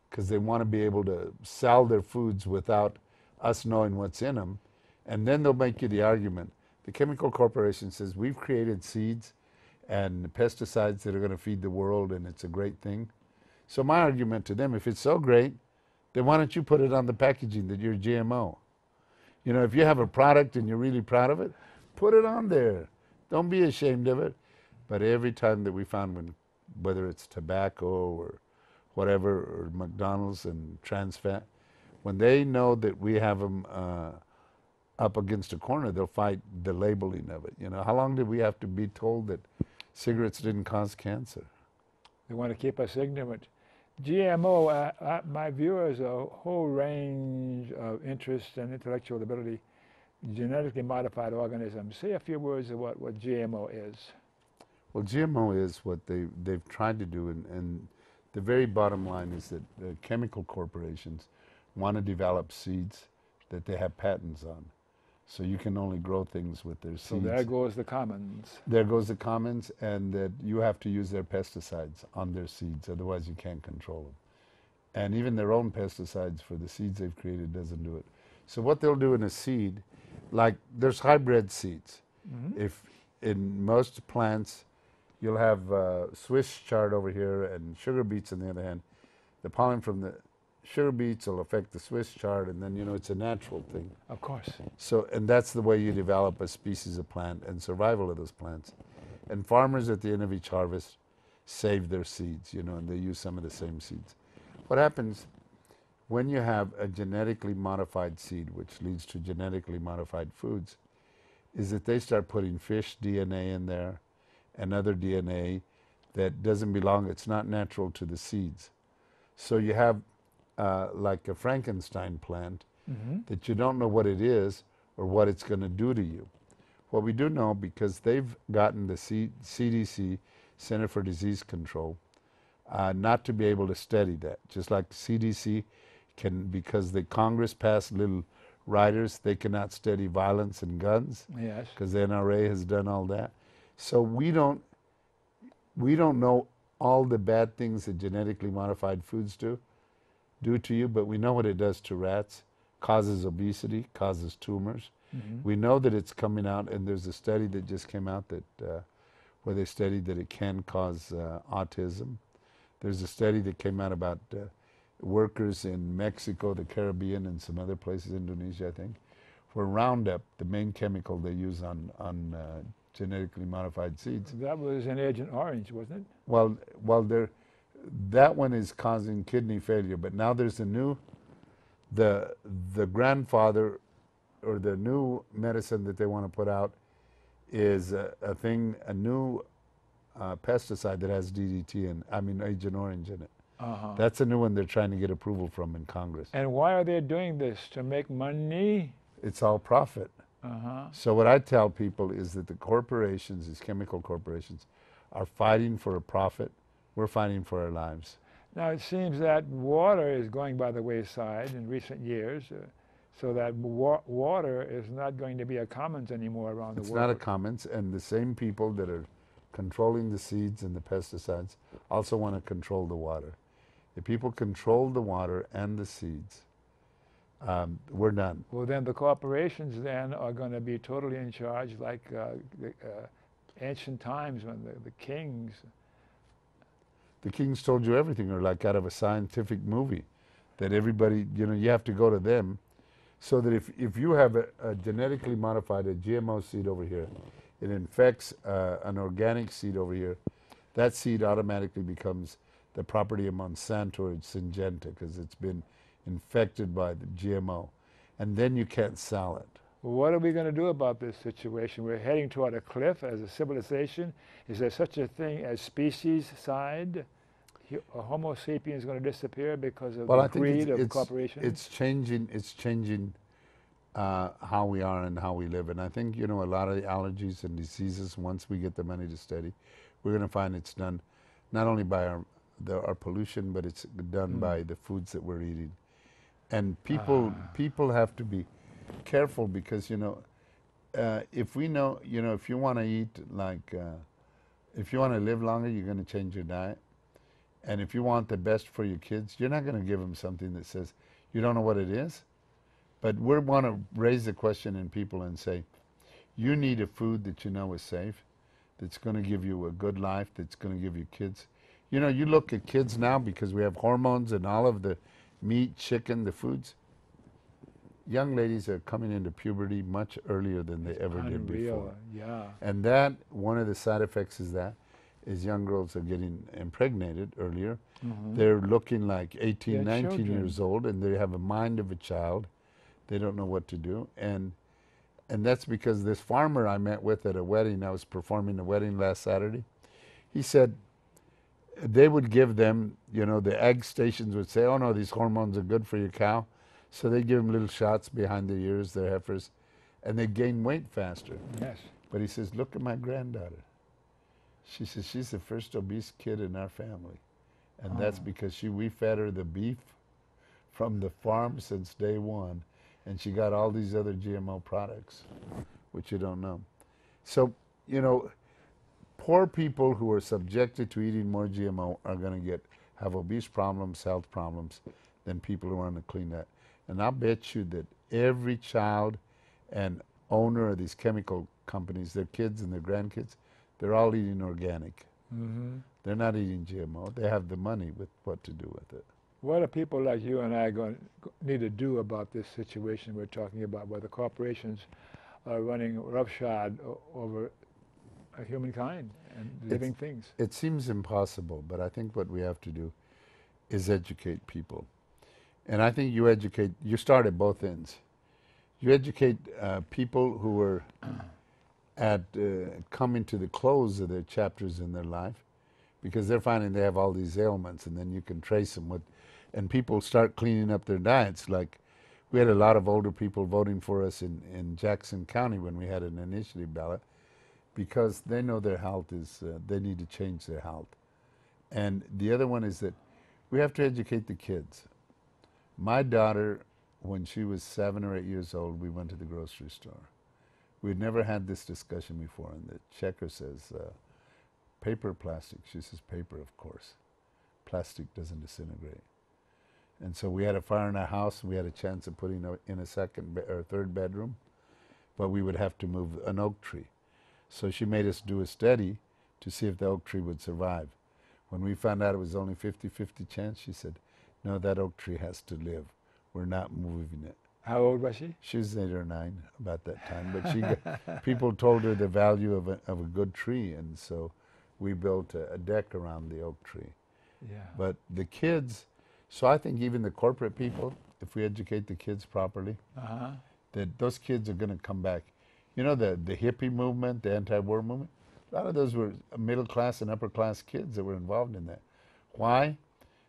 because they want to be able to sell their foods without us knowing what's in them. And then they'll make you the argument. The chemical corporation says, we've created seeds and pesticides that are going to feed the world, and it's a great thing. So my argument to them, if it's so great, then why don't you put it on the packaging that you're GMO? You know, if you have a product and you're really proud of it, put it on there. Don't be ashamed of it. But every time that we found, whether it's tobacco whatever, or McDonald's and trans fat, when they know that we have them up against a corner, they'll fight the labeling of it. You know, how long did we have to be told that cigarettes didn't cause cancer? They want to keep us ignorant. GMO, my viewers, a whole range of interest and intellectual ability, genetically modified organisms. Say a few words of what GMO is. Well, GMO is what they've tried to do, and the very bottom line is that the chemical corporations want to develop seeds that they have patents on. So you can only grow things with their seeds. So there goes the commons. There goes the commons, and that you have to use their pesticides on their seeds, otherwise you can't control them. And even their own pesticides for the seeds they've created doesn't do it. So what they'll do in a seed, like there's hybrid seeds. If in most plants, you'll have Swiss chard over here and sugar beets on the other hand. The pollen from the sugar beets will affect the Swiss chard, and then, you know, it's a natural thing. Of course. So, and that's the way you develop a species of plant and survival of those plants. And farmers at the end of each harvest save their seeds, you know, and they use some of the same seeds. What happens when you have a genetically modified seed, which leads to genetically modified foods, is that they start putting fish DNA in there and other DNA that doesn't belong, it's not natural to the seeds. So you have like a Frankenstein plant that you don't know what it is or what it's going to do to you. What we do know, because they've gotten the CDC, Center for Disease Control, not to be able to study that. Just like CDC can, because the Congress passed little riders, they cannot study violence and guns. Yes. Because the NRA has done all that. So we don't know all the bad things that genetically modified foods do to you, but we know what it does to rats. Causes obesity, causes tumors. We know that it's coming out, and there's a study that just came out that where they studied that it can cause autism. There's a study that came out about workers in Mexico, the Caribbean, and some other places, Indonesia, I think, where Roundup, the main chemical they use on genetically modified seeds. That was in Agent Orange, wasn't it? Well, that one is causing kidney failure, but now there's a new, the grandfather, or the new medicine that they want to put out is a new pesticide that has DDT Agent Orange in it. That's a new one they're trying to get approval from in Congress. And why are they doing this? To make money? It's all profit. So what I tell people is that the corporations, these chemical corporations, are fighting for a profit. We're fighting for our lives. Now it seems that water is going by the wayside in recent years, so that water is not going to be a commons anymore around the world. It's not a commons, and the same people that are controlling the seeds and the pesticides also want to control the water. If people control the water and the seeds, we're done. Well, then the corporations then are going to be totally in charge, like the ancient times when the kings. The kings told you everything, or like out of a scientific movie, that everybody, you know, you have to go to them. So that if you have a genetically modified, a GMO seed over here, it infects an organic seed over here, that seed automatically becomes the property of Monsanto or Syngenta, because it's been infected by the GMO. And then you can't sell it. Well, what are we going to do about this situation? We're heading toward a cliff as a civilization. Is there such a thing as specieside? Homo sapiens going to disappear because of the greed of corporations? It's changing how we are and how we live. And I think, you know, a lot of the allergies and diseases, once we get the money to study, we're going to find it's done not only by our pollution, but it's done by the foods that we're eating. And people have to be careful, because, you know, if we know, you know, if you want to eat like, if you want to live longer, you're going to change your diet. And if you want the best for your kids, you're not going to give them something that says you don't know what it is. But we want to raise the question in people and say, you need a food that you know is safe, that's going to give you a good life, that's going to give you kids. You know, you look at kids now, because we have hormones and all of the meat, chicken, the foods. Young ladies are coming into puberty much earlier than they ever did before. Yeah. And that, one of the side effects is that. is young girls are getting impregnated earlier. They're looking like 18, They're 19 children. years old, and they have a mind of a child. They don't know what to do. And that's because this farmer I met with at a wedding, I was performing a wedding last Saturday, he said they would give them, you know, the egg stations would say, oh no, these hormones are good for your cow. So they give them little shots behind the ears, their heifers, and they gain weight faster. Yes. But he says, look at my granddaughter. She says, she's the first obese kid in our family. And that's because we fed her the beef from the farm since day one. And she got all these other GMO products, which you don't know. So, you know, poor people who are subjected to eating more GMO are going to have obese problems, health problems, than people who are on a clean diet. And I'll bet you that every child and owner of these chemical companies, their kids and their grandkids, they're all eating organic. They're not eating GMO. They have the money with what to do with it. What are people like you and I need to do about this situation we're talking about, where the corporations are running roughshod over humankind and living things? It seems impossible, but I think what we have to do is educate people. And I think you start at both ends. You educate people who are coming to the close of their chapters in their life, because they're finding they have all these ailments, and then you can trace them with, and people start cleaning up their diets. Like, we had a lot of older people voting for us in Jackson County when we had an initiative ballot, because they know their health is, they need to change their health. And the other one is that we have to educate the kids. My daughter, when she was 7 or 8 years old, we went to the grocery store. We'd never had this discussion before, and the checker says, paper or plastic? She says, paper, of course. Plastic doesn't disintegrate. And so we had a fire in our house, and we had a chance of putting in a second or third bedroom, but we would have to move an oak tree. So she made us do a study to see if the oak tree would survive. When we found out it was only 50-50 chance, she said, no, that oak tree has to live. We're not moving it. How old was she? She was 8 or 9 about that time, but people told her the value of a good tree, and so we built a deck around the oak tree. Yeah. But the kids, so I think even the corporate people, if we educate the kids properly, that those kids are going to come back. You know, the hippie movement, the anti-war movement, a lot of those were middle class and upper class kids that were involved in that. Why?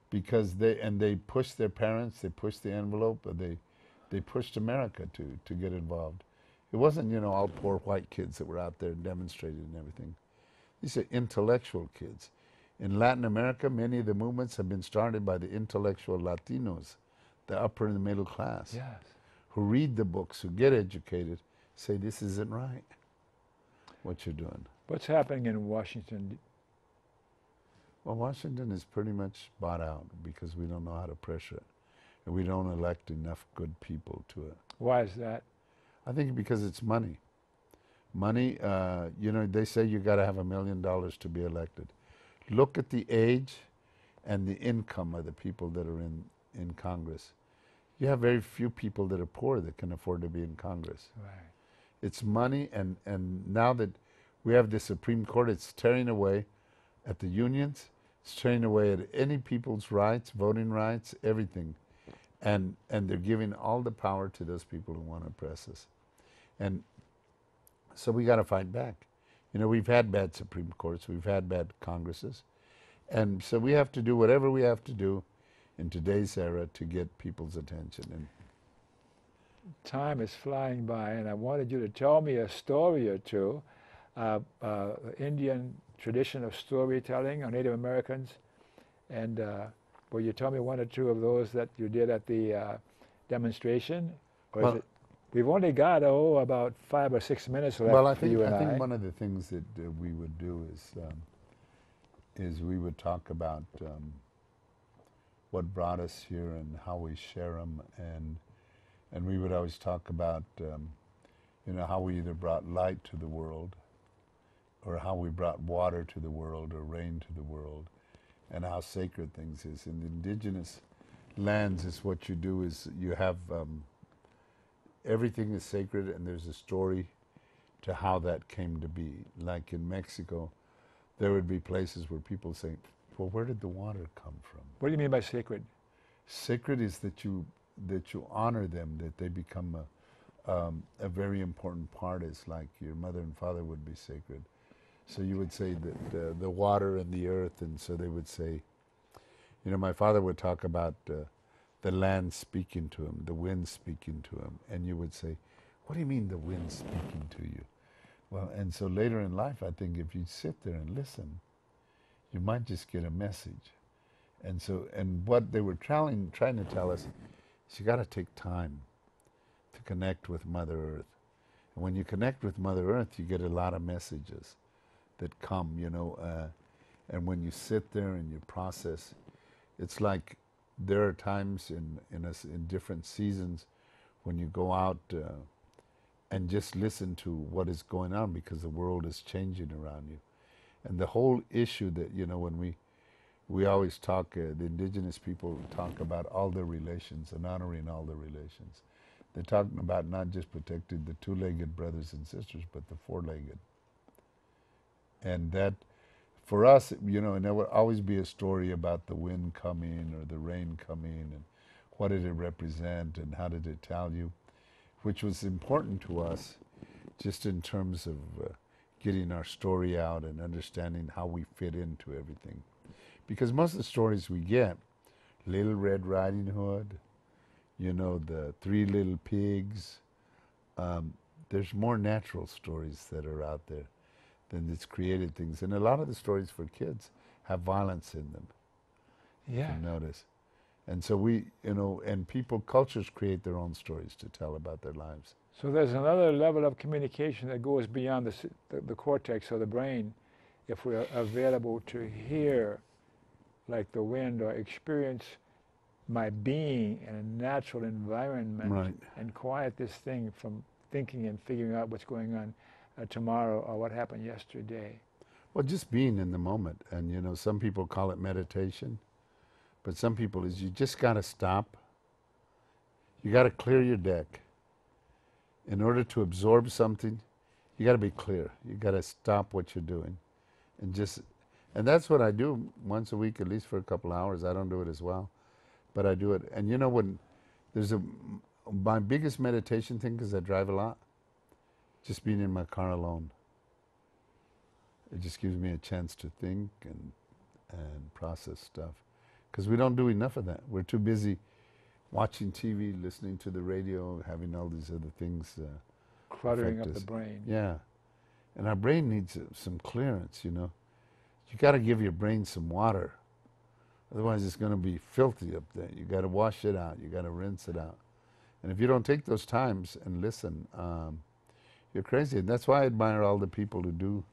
Because they pushed their parents, they pushed the envelope, they pushed America to get involved. It wasn't, you know, all poor white kids that were out there demonstrating and everything. These are intellectual kids. In Latin America, many of the movements have been started by the intellectual Latinos, the upper and the middle class, Yes. who read the books, who get educated, say this isn't right, what you're doing. What's happening in Washington? Well, Washington is pretty much bought out because we don't know how to pressure it. And we don't elect enough good people to it. Why is that? I think because it's money. Money, you know, they say you got to have $1 million to be elected. Look at the age and the income of the people that are in Congress. You have very few people that are poor that can afford to be in Congress. Right. It's money, and now that we have the Supreme Court, it's tearing away at the unions, it's tearing away at any people's rights, voting rights, everything. And they're giving all the power to those people who want to oppress us. And so we got to fight back. You know, we've had bad Supreme Courts, we've had bad Congresses, and so we have to do whatever we have to do in today's era to get people's attention. And time is flying by, and I wanted you to tell me a story or two, Indian tradition of storytelling on Native Americans, and will you tell me one or two of those that you did at the demonstration? Or well, is it, we've only got about 5 or 6 minutes left. Well, I for you and think one of the things that we would do is we would talk about what brought us here and how we share them, and we would always talk about you know, how we either brought light to the world, or how we brought water to the world, or rain to the world, and how sacred things is. In the indigenous lands, is what you do is you have everything is sacred, and there's a story to how that came to be. Like in Mexico, there would be places where people say, well, where did the water come from? What do you mean by sacred? Sacred is that you honor them, that they become a very important part. It's like your mother and father would be sacred. So you would say that the water and the earth, and so they would say, you know, my father would talk about the land speaking to him, the wind speaking to him, and you would say, what do you mean the wind speaking to you? Well, and so later in life, I think if you sit there and listen, you might just get a message. And so, and what they were trying to tell us is you got to take time to connect with Mother Earth. And when you connect with Mother Earth, you get a lot of messages that come, you know, and when you sit there and you process, it's like there are times in different seasons when you go out and just listen to what is going on, because the world is changing around you. And the whole issue that, you know, when we always talk, the indigenous people talk about all their relations and honoring all their relations. They're talking about not just protecting the two-legged brothers and sisters, but the four-legged. And that, for us, you know, and there will always be a story about the wind coming or the rain coming and what did it represent and how did it tell you, which was important to us just in terms of getting our story out and understanding how we fit into everything. Because most of the stories we get, Little Red Riding Hood, you know, the Three Little Pigs, there's more natural stories that are out there than these created things. And a lot of the stories for kids have violence in them. Yeah. You can notice. And so we, you know, and cultures create their own stories to tell about their lives. So there's another level of communication that goes beyond the cortex or the brain, if we're available to hear, like the wind, or experience my being in a natural environment, right, and quiet this thing from thinking and figuring out what's going on tomorrow or what happened yesterday. Well, just being in the moment. And, you know, some people call it meditation, but some people is you just got to stop. You got to clear your deck. In order to absorb something, you got to be clear. You got to stop what you're doing and that's what I do once a week, at least for a couple hours. I don't do it as well, but I do it. And you know, when there's my biggest meditation thing, because I drive a lot, just being in my car alone. It just gives me a chance to think and process stuff, because we don't do enough of that. We're too busy watching TV, listening to the radio, having all these other things cluttering up the brain. Yeah, and our brain needs some clearance, you know. You got to give your brain some water, otherwise it's going to be filthy up there. You got to wash it out. You got to rinse it out. And if you don't take those times and listen, you're crazy. And that's why I admire all the people who do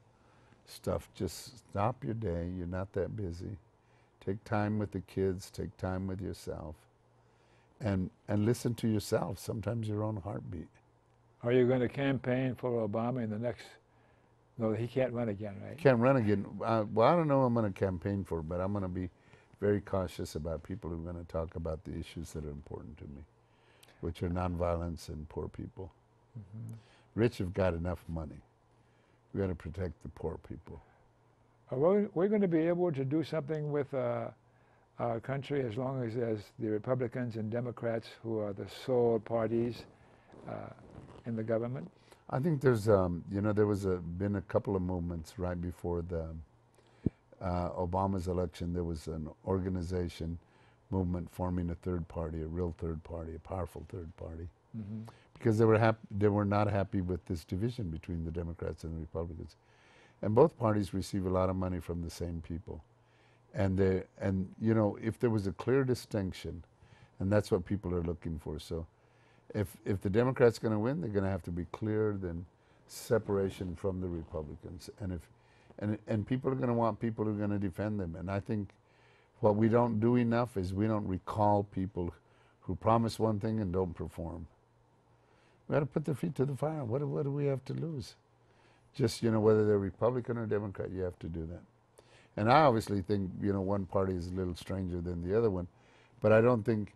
stuff. Just stop your day. You're not that busy. Take time with the kids. Take time with yourself. And listen to yourself, sometimes your own heartbeat. Are you going to campaign for Obama in the next... No, he can't run again, right? Can't run again. Well, I don't know who I'm going to campaign for, but I'm going to be very cautious about people who are going to talk about the issues that are important to me, which are nonviolence and poor people. Mm-hmm. Rich have got enough money. We got to protect the poor people. Are we going to be able to do something with our country as long as the Republicans and Democrats, who are the sole parties in the government? I think there's, you know, there was been a couple of movements right before the Obama's election. There was an organization movement forming a third party, a real third party, a powerful third party, mm-hmm. because they were not happy with this division between the Democrats and the Republicans, and both parties receive a lot of money from the same people, and you know, if there was a clear distinction, and that's what people are looking for. So if the Democrats going to win, they're going to have to be clear than separation from the Republicans. And people are going to want people who are going to defend them. And I think what we don't do enough is we don't recall people who promise one thing and don't perform. We got to put their feet to the fire. What do we have to lose? Just, you know, whether they're Republican or Democrat, you have to do that. And I obviously think, you know, one party is a little stranger than the other one, but I don't think,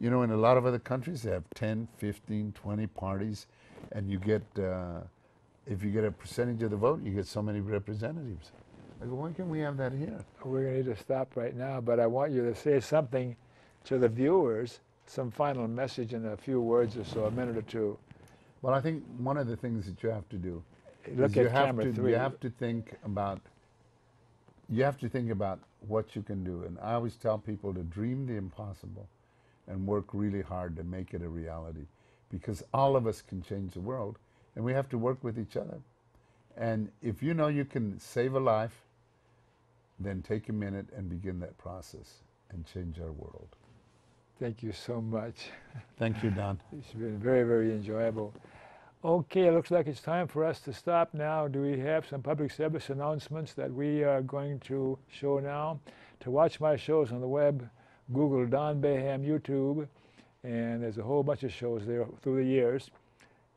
you know, in a lot of other countries, they have 10, 15, 20 parties, and you get, if you get a percentage of the vote, you get so many representatives. I go, why can't we have that here? We're going to need to stop right now, but I want you to say something to the viewers, some final message in a few words or so, a minute or two. Well, I think one of the things that you have to do Look is at you have camera to three. you have to think about what you can do. And I always tell people to dream the impossible and work really hard to make it a reality, because all of us can change the world, and we have to work with each other. And if you know you can save a life, then take a minute and begin that process and change our world. Thank you so much. Thank you, Don. It's been very, very enjoyable. Okay, it looks like it's time for us to stop now. Do we have some public service announcements that we are going to show now? To watch my shows on the web, Google Don Baham YouTube, and there's a whole bunch of shows there through the years.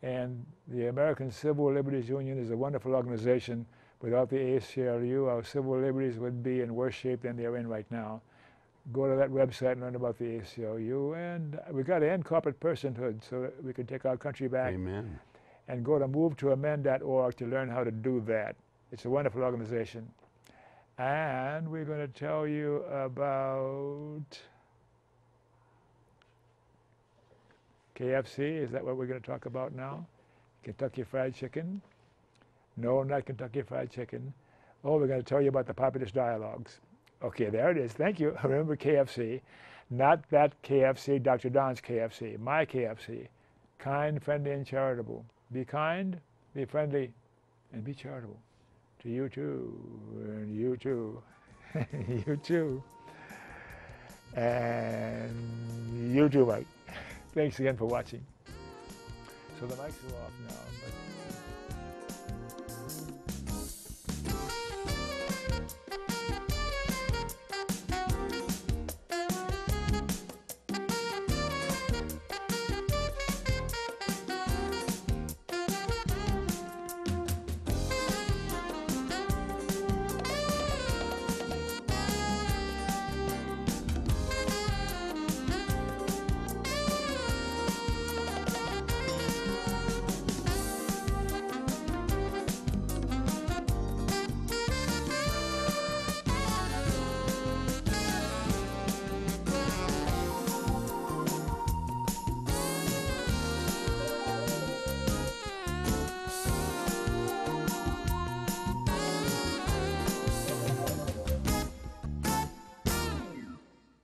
And the American Civil Liberties Union is a wonderful organization. Without the ACLU, our civil liberties would be in worse shape than they're in right now. Go to that website and learn about the ACLU. And we've got to end corporate personhood so that we can take our country back. Amen. And go to movetoamend.org to learn how to do that. It's a wonderful organization. And we're going to tell you about KFC. Is that what we're going to talk about now? Kentucky Fried Chicken? No, not Kentucky Fried Chicken. Oh, we're going to tell you about the populist dialogues. Okay, there it is. Thank you. Remember KFC. Not that KFC, Dr. Don's KFC. My KFC. Kind, friendly, and charitable. Be kind, be friendly, and be charitable. To you too, and you too, you too, and you too, Mike. Thanks again for watching. So the mics are off now, but